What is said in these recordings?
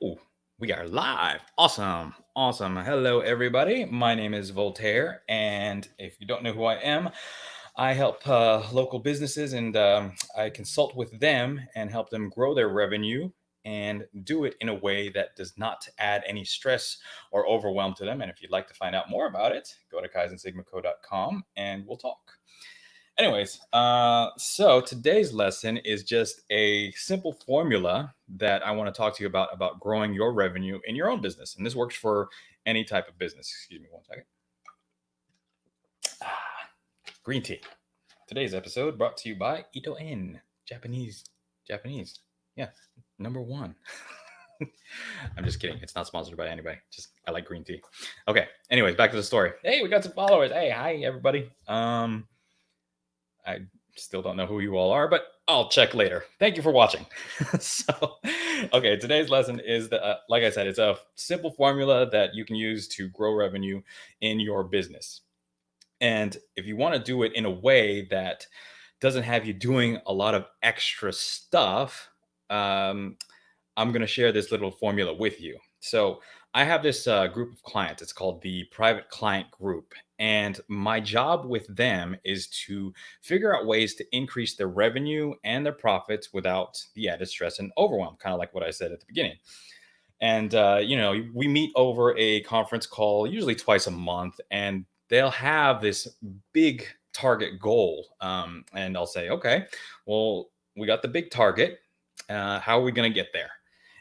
Oh, we are live. Awesome. Awesome. Hello, everybody. My name is Voltaire. And if you don't know who I am, I help local businesses and I consult with them and help them grow their revenue and do it in a way that does not add any stress or overwhelm to them. And if you'd like to find out more about it, go to kaizensigmaco.com and we'll talk. Anyways, so today's lesson is just a simple formula that I want to talk to you about growing your revenue in your own business, and this works for any type of business. Excuse me one second. Ah, green tea. Today's episode brought to you by Ito In Japanese. Yeah, number one. I'm just kidding. It's not sponsored by anybody. Just I like green tea. Okay. Anyways, back to the story. Hey, we got some followers. Hey, hi everybody. I still don't know who you all are, but I'll check later. Thank you for watching. Okay, today's lesson is like I said, it's a simple formula that you can use to grow revenue in your business. And if you want to do it in a way that doesn't have you doing a lot of extra stuff, I'm going to share this little formula with you. So I have this group of clients. It's called the private client group. And my job with them is to figure out ways to increase their revenue and their profits without the added stress and overwhelm, kind of like what I said at the beginning. And, we meet over a conference call usually twice a month, and they'll have this big target goal. And I'll say, okay, well, we got the big target. How are we going to get there?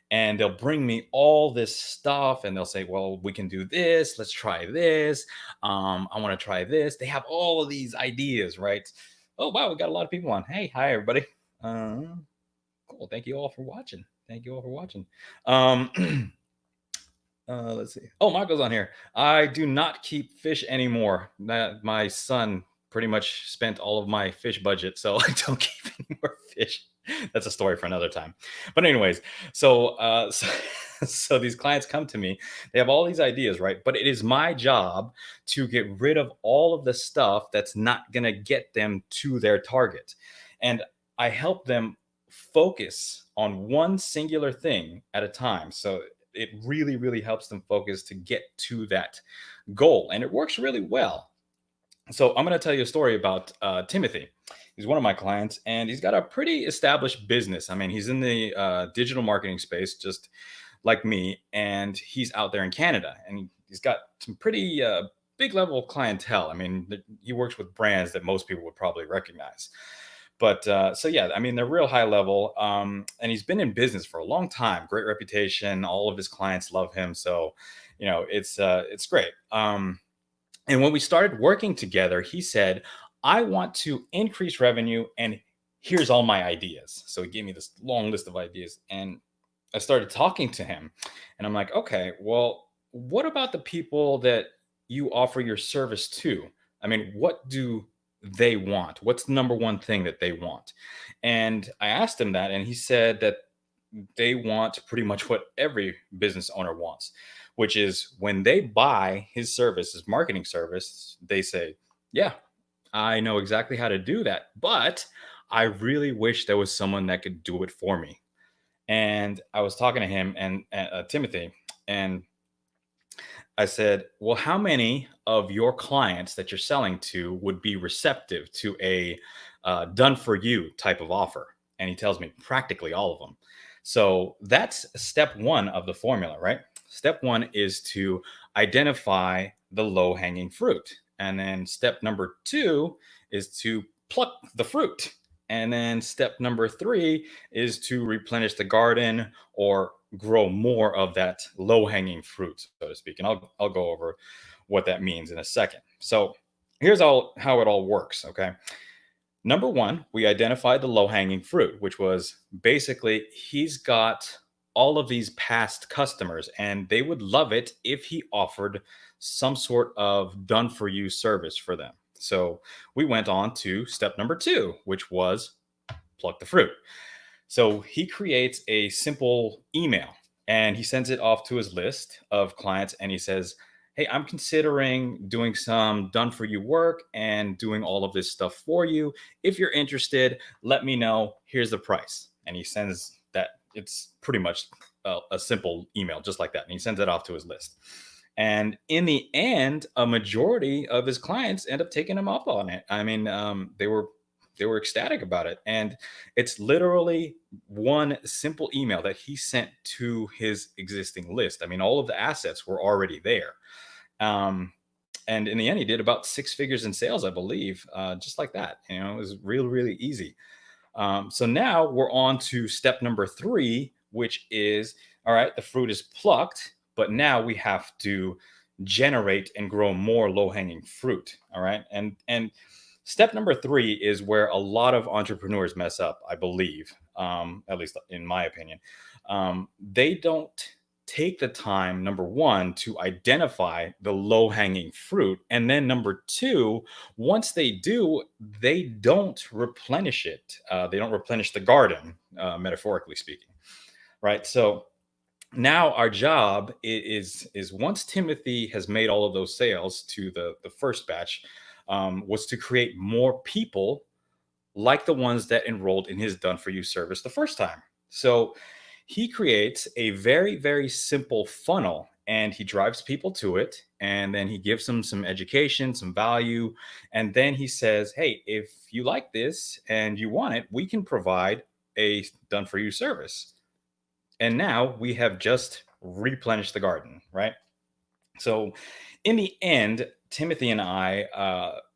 And they'll bring me all this stuff and they'll say, well, we can do this. Let's try this. I want to try this. They have all of these ideas, right? Oh, wow. We got a lot of people on. Hey, hi, everybody. Cool. Thank you all for watching. Let's see. Oh, Michael's on here. I do not keep fish anymore. My son pretty much spent all of my fish budget, so I don't keep any more fish. That's a story for another time. But anyways, so these clients come to me. They have all these ideas, right? But it is my job to get rid of all of the stuff that's not going to get them to their target. And I help them focus on one singular thing at a time. So it really, really helps them focus to get to that goal. And it works really well. So I'm going to tell you a story about Timothy. He's one of my clients, and he's got a pretty established business. I mean, he's in the digital marketing space, just like me, and he's out there in Canada, and he's got some pretty big level clientele. I mean, he works with brands that most people would probably recognize. But so yeah, I mean, they're real high level, and he's been in business for a long time. Great reputation. All of his clients love him, so it's great. And when we started working together, he said, I want to increase revenue, and here's all my ideas. So he gave me this long list of ideas, and I started talking to him, and I'm like, okay, well, what about the people that you offer your service to? I mean, what do they want? What's the number one thing that they want? And I asked him that, and he said that they want pretty much what every business owner wants, which is when they buy his service, his marketing service, they say, yeah, I know exactly how to do that, but I really wish there was someone that could do it for me. And I was talking to him and Timothy, and I said, well, how many of your clients that you're selling to would be receptive to a done for you type of offer? And he tells me practically all of them. So that's step one of the formula, right? Step one is to identify the low hanging fruit. And then step number two is to pluck the fruit. And then step number three is to replenish the garden or grow more of that low hanging fruit, so to speak. And I'll go over what that means in a second. So here's how it all works. Okay. Number one, we identified the low hanging fruit, which was basically he's got all of these past customers and they would love it if he offered some sort of done for you service for them. So we went on to step number two, which was pluck the fruit. So he creates a simple email and he sends it off to his list of clients and he says, hey, I'm considering doing some done for you work and doing all of this stuff for you. If you're interested, let me know. Here's the price. And he sends that. It's pretty much a simple email just like that, and he sends it off to his list. And in the end, a majority of his clients end up taking him up on it. I mean, they were ecstatic about it, and it's literally one simple email that he sent to his existing list. I mean, all of the assets were already there. Um, and in the end, he did about six figures in sales, I believe, just like that. It was really, really easy. So now we're on to step number three, which is all right, the fruit is plucked, but now we have to generate and grow more low hanging fruit. All right. And step number three is where a lot of entrepreneurs mess up, I believe, at least in my opinion. They don't take the time, number one, to identify the low hanging fruit. And then number two, once they do, they don't replenish it. They don't replenish the garden, metaphorically speaking. Right. So now our job is once Timothy has made all of those sales to the first batch, was to create more people like the ones that enrolled in his Done For You service the first time. So he creates a very, very simple funnel and he drives people to it. And then he gives them some education, some value. And then he says, hey, if you like this and you want it, we can provide a Done For You service. And now we have just replenished the garden, right? So in the end, Timothy and I,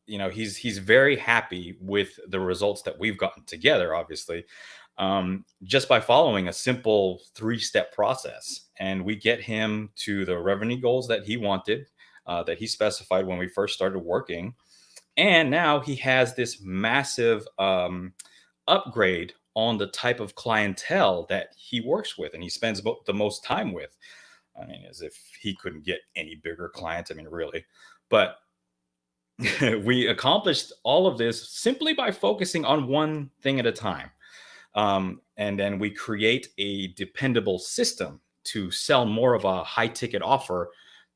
he's very happy with the results that we've gotten together, obviously, just by following a simple three-step process. And we get him to the revenue goals that he wanted, that he specified when we first started working. And now he has this massive upgrade on the type of clientele that he works with and he spends the most time with. I mean, as if he couldn't get any bigger clients. I mean, really. But we accomplished all of this simply by focusing on one thing at a time. And then we create a dependable system to sell more of a high ticket offer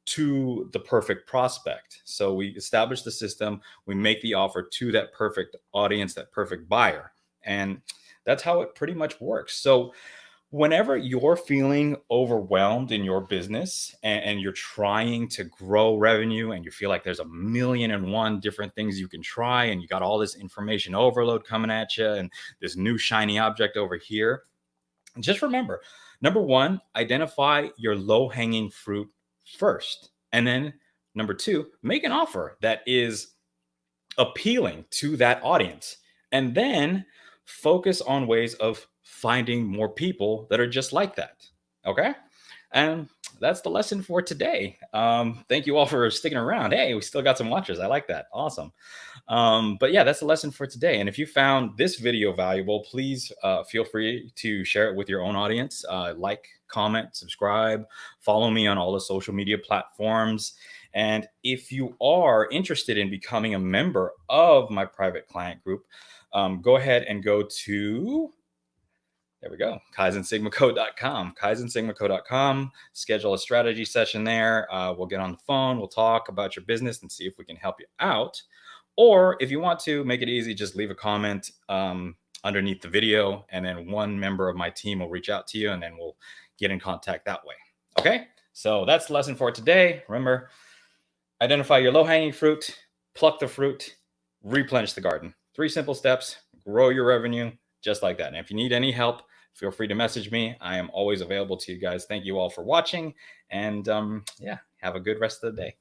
to the perfect prospect. So we establish the system, we make the offer to that perfect audience, that perfect buyer. And that's how it pretty much works. So whenever you're feeling overwhelmed in your business and you're trying to grow revenue and you feel like there's a million and one different things you can try and you got all this information overload coming at you and this new shiny object over here, just remember, number one, identify your low hanging fruit first. And then number two, make an offer that is appealing to that audience. And then focus on ways of finding more people that are just like that. Okay. And that's the lesson for today. Thank you all for sticking around. Hey, we still got some watchers. I like that. Awesome. But yeah, that's the lesson for today. And if you found this video valuable, please feel free to share it with your own audience. Like, comment, subscribe, follow me on all the social media platforms. And if you are interested in becoming a member of my private client group, go ahead and go to, there we go, kaizensigmaco.com, kaizensigmaco.com. Schedule a strategy session there. We'll get on the phone. We'll talk about your business and see if we can help you out. Or if you want to make it easy, just leave a comment underneath the video, and then one member of my team will reach out to you, and then we'll get in contact that way. Okay, so that's the lesson for today. Remember, identify your low-hanging fruit, pluck the fruit, replenish the garden. 3 simple steps, grow your revenue just like that. And if you need any help, feel free to message me. I am always available to you guys. Thank you all for watching. And yeah, have a good rest of the day.